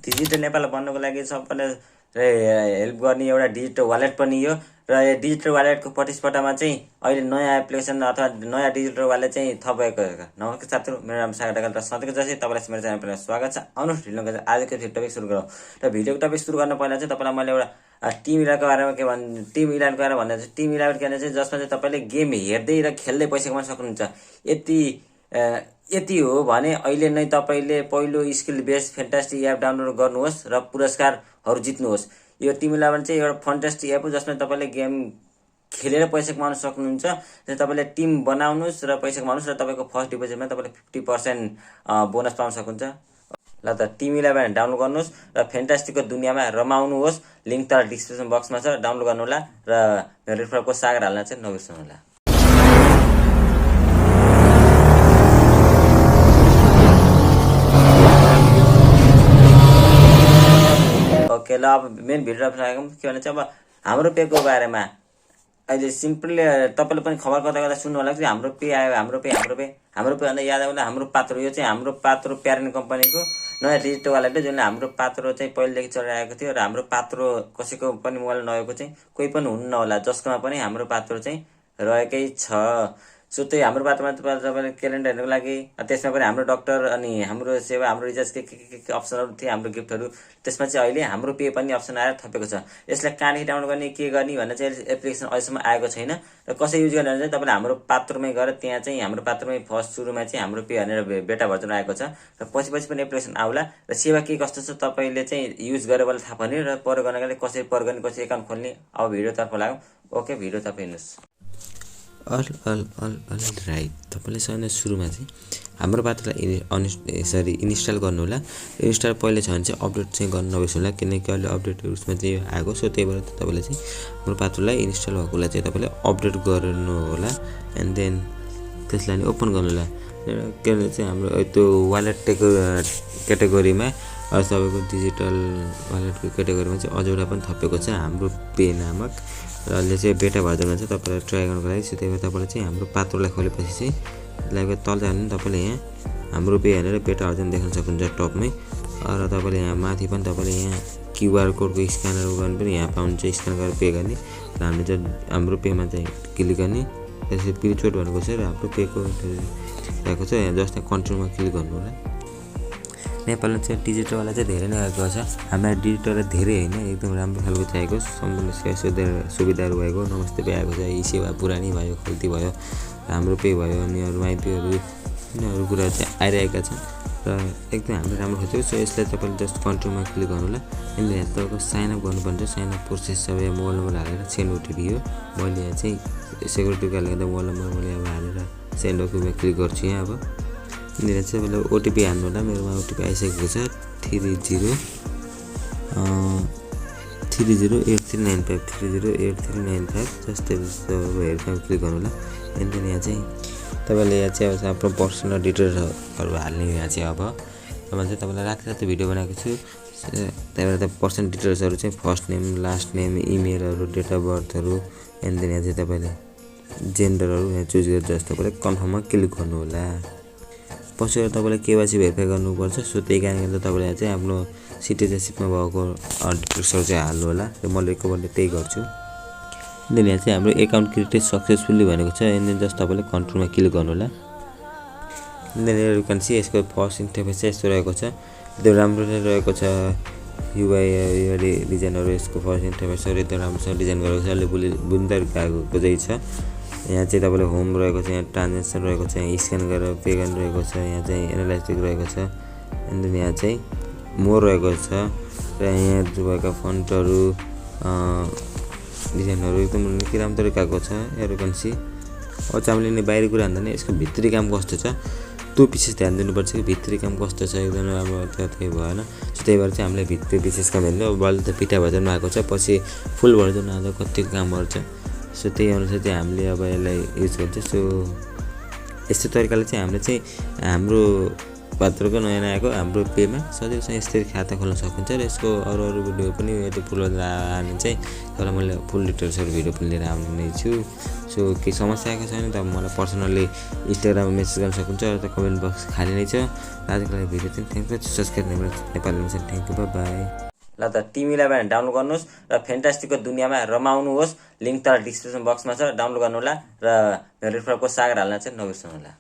Digital Nepal बन्नको लागि सबैले हेल्प गर्ने एउटा डिजिटल वालेट पनि यो र यो डिजिटल वालेटको प्रतिस्पर्धामा चाहिँ अहिले नयाँ एप्लिकेसन अथवा नयाँ डिजिटल वालेट चाहिँ थप भएको छ। नमस्कार साथीहरु, मेरो नाम सागर ढकाल र सधैँको जस्तै तपाईँलाई मेरो च्यानलमा स्वागत छ। आउनुहोस् ढिलोको आजको टपिक सुरु गरौँ। र भिडियोको टपिक सुरु गर्न पहिला चाहिँ तपाईँलाई मैले एउटा टिम इलाको बारेमा के भन्नु, टिम इलाको बारेमा भन्दा चाहिँ टिम इलाको के चाहिँ जसमा चाहिँ तपाईँले गेम हेर्दै र खेल्दै पैसा कमाउन सक्नुहुन्छ। यति हो भने अहिले नै तपाईँले पहिलो skill based fantastic app download गर्नुहोस् र पुरस्कारहरू जित्नुहोस्। यो टिम इलेभन चाहिँ एउटा फ्यान्टास्टिक एप हो जसमा तपाईँले गेम खेलेर पैसा कमाउन सक्नुहुन्छ। तपाईँले टिम बनाउनुहोस् र पैसा कमाउनुहोस् र तपाईँको फर्स्ट डिपोजिटमा तपाईँले 50% बोनस पाउन सक्नुहुन्छ। ल त टिम इलेभन डाउनलोड गर्नुहोस् र फ्यान्टास्टिकको दुनियाँमा रमाउनुहोस्। लिङ्क त डिस्क्रिप्सन बक्समा छ, डाउनलोड गर्नु होला र मेरो रेफरको सागर हाल्न चाहिँ नबिर्सनु होला। ओके, ल अब मेन भिडियो के भने चाहिँ अब हाम्रो पेको बारेमा अहिले सिम्पली तपाईँले पनि खबर गर्दा गर्दा सुन्नु होला कि हाम्रो पे आयो, हाम्रो पे भन्दा याद आयो हाम्रो पात्रो। यो चाहिँ हाम्रो पात्रो प्यारेन्ट कम्पनीको नयाँ डिजिटल वालेट हो, जुन हाम्रो पात्रो चाहिँ पहिलेदेखि चलिरहेको थियो र हाम्रो पात्रो कसैको पनि मोबाइल नभएको चाहिँ कोही पनि हुनु नहोला जसकोमा पनि हाम्रो पात्रो चाहिँ रहेकै छ। सो त्यही हाम्रो पात्रोमा तपाईँले क्यालेन्डर हेर्नुको लागि त्यसमा पनि हाम्रो डक्टर अनि हाम्रो सेवा, हाम्रो रिचार्ज के अप्सनहरू थिए, हाम्रो गिफ्टहरू। त्यसमा चाहिँ अहिले हाम्रो पे पनि अप्सन आएर थपेको छ। यसलाई कहाँदेखि डाउनलोड गर्ने, के गर्ने भन्ने चाहिँ एप्लिकेसन अहिलेसम्म आएको छैन र कसरी युज गर्ने चाहिँ तपाईँले हाम्रो पात्रोमै गएर त्यहाँ चाहिँ हाम्रो पात्रोमै फर्स्ट सुरुमा चाहिँ हाम्रो पे भनेर बेटा भर्जन आएको छ र पछि पनि एप्लिकेसन आउला र सेवा के कस्तो छ तपाईँले चाहिँ युज गरेर मलाई थाहा पर्ने र प्रयोग गर्नको लागि कसरी प्रयोग गर्ने, कसरी एकाउन्ट खोल्ने। अब भिडियोतर्फ लागौँ। ओके, भिडियोतर्फ हेर्नुहोस्। राइट, तपाईँले सबैभन्दा सुरुमा चाहिँ हाम्रो पात्रोलाई इन्स्टल गर्नु होला। इन्स्टल पहिले छ भने चाहिँ अपडेट चाहिँ गर्नु नबिर्सनु होला, किनकि अहिले अपडेट उसमा चाहिँ आएको। सो त्यही भएर तपाईँले चाहिँ हाम्रो पात्रोलाई इन्स्टल भएकोलाई चाहिँ तपाईँले अपडेट गर्नु होला एन्ड देन त्यसलाई नि ओपन गर्नु होला। के भने चाहिँ हाम्रो त्यो वालेट क्याटेगोरीमा तपाईँको डिजिटल वालेटको क्याटेगोरीमा चाहिँ अझ एउटा पनि थपेको छ, हाम्रो पे नामक। र अहिले चाहिँ बेटा भर्जनमा चाहिँ तपाईँलाई ट्राई गर्नुको लागि। त्यही भएर तपाईँले चाहिँ हाम्रो पात्रोलाई खोलेपछि चाहिँ लाइक तल जानु भने तपाईँले यहाँ हाम्रो पे भनेर बेटा भर्जन देख्न सक्नुहुन्छ टपमै। र तपाईँले यहाँ माथि पनि तपाईँले यहाँ क्युआर कोडको स्क्यानर गर्नु पनि यहाँ पाउनुहुन्छ, स्क्यान गरेर पे गर्ने। र हामीले चाहिँ हाम्रो पेमा चाहिँ क्लिक गर्ने। त्यसपछि पिरिचोड भनेको छ र हाम्रो पेको रहेको छ। यहाँ जस्तै कन्ट्रीमा क्लिक गर्नु होला। नेपालमा चाहिँ डिजिटलवाला चाहिँ धेरै नै आएको छ। हामीलाई डिजिटल धेरै होइन, एकदम राम्रो खालको चाहिएको, सम्पूर्ण सुविधाहरू भएको। नमस्ते पे आएको छ, ई सेवा पुरानी भयो, खल्ती भयो, हाम्रो पे भयो, अनि अरू माइपीहरू यिनीहरू कुराहरू चाहिँ आइरहेका छन् र एकदम हामीले राम्रो खोजेको। सो यसलाई तपाईँले जस्ट कन्ट्रीमा क्लिक गर्नु होला। यसले यहाँ तपाईँको साइनअप गर्नुपर्छ। साइनअप प्रोसेस सबै मोबाइल नम्बर हालेर सेन्ड ओटिपी हो। मैले यहाँ चाहिँ सेक्युरिटीको कारणले गर्दा मोबाइल नम्बर मैले अब हालेर सेन्ड ओटिपीमा क्लिक गर्छु। यहाँ अब यहाँनिर चाहिँ मैले ओटिपी हाल्नु होला। मेरोमा ओटिपी आइसकेको छ 308395 308395। जस्तै हेरेर क्लिक गर्नु होला। एन्ड देन यहाँ चाहिँ तपाईँले यहाँ चाहिँ अब आफ्नो पर्सनल डिटेल्सहरू हाल्ने। यहाँ चाहिँ अब मैले चाहिँ तपाईँलाई राति भिडियो बनाएको छु। त्यही भएर त पर्सनल डिटेल्सहरू चाहिँ फर्स्ट नेम, लास्ट नेम, इमेलहरू, डेट अफ बर्थहरू, एन्ड देन यहाँ चाहिँ तपाईँले जेन्डरहरू यहाँ चुज गरेर जस्ट तपाईँले कन्फर्ममा क्लिक गर्नु होला। पछि तपाईँले केवाइसी भेरिफाई गर्नुपर्छ। सो त्यही कारणले गर्दा तपाईँले यहाँ चाहिँ आफ्नो सिटिजनसिपमा भएको डिटेल्सहरू चाहिँ हाल्नु होला। र मैले एकपल्ट त्यही गर्छु। देन यहाँ चाहिँ हाम्रो एकाउन्ट क्रिएटेड सक्सेसफुल्ली भनेको छ। एन्ड जस्ट तपाईँले कन्ट्रोलमा क्लिक गर्नु होला। देन यु क्यान सी यसको फर्स्ट इन्टरफेस चाहिँ यस्तो रहेको छ। एकदम राम्रो नै रहेको छ। युआई डिजाइनहरू यसको फर्स्ट इन्टरफेसहरू एकदम राम्रोसँग डिजाइन गरेको छ। अहिले बुन्दार गएको चाहिँ छ। यहाँ चाहिँ तपाईँले होम रहेको छ, यहाँ ट्रान्जेक्सन रहेको छ, यहाँ स्क्यान गरेर पे गर्ने रहेको छ, यहाँ चाहिँ एनालाइटिक रहेको छ। एन्ड देन यहाँ चाहिँ मोर रहेको छ र यहाँ भएका फन्टहरू डिजाइनहरू एकदम निकै राम्रो तरिकाको छ। हेर कन्सी अब चाहिँ हामीले बाहिरी कुरा भन्दा नि यसको भित्री काम कस्तो छ त्यो विशेष ध्यान दिनुपर्छ कि भित्री काम कस्तो छ। एकदम राम्रो त्यही भएन। सो त्यही भएर चाहिँ हामीले भित्री विशेष काम हेर्नु। अब अहिले त पिटा भर्जनमा आएको छ, पछि फुल भर्जनमा आउँदा कतिको काम गर्छ। सो त्यही अनुसार चाहिँ हामीले अब यसलाई युज गर्छ। सो यस्तो तरिकाले चाहिँ हामीले चाहिँ हाम्रो पात्रको नयाँ आएको हाम्रो पेमा सजिलोसँग यसरी खाता खोल्न सकिन्छ र यसको अरू भिडियो पनि यति फुल आउने चाहिँ तर मैले फुल डिटेल्सहरू भिडियो पनि लिएर आउने छु। सो केही समस्या आएको छैन त मलाई पर्सनल्ली इन्स्टाग्राममा मेसेज गर्न सक्नुहुन्छ र त कमेन्ट बक्स खाली नै छ। आजको लागि भिडियो चाहिँ thank you subscribe Nepali invention thank you by. ल त तिमीलाई पनि डाउनलोड गर्नुहोस् र फेन्टास्टिकको दुनियाँमा रमाउनुहोस्। लिङ्क त डिस्क्रिप्सन बक्समा छ, डाउनलोड गर्नुहोला र मेरो रिफरको सागर हाल्न चाहिँ नबिर्सनुहोला।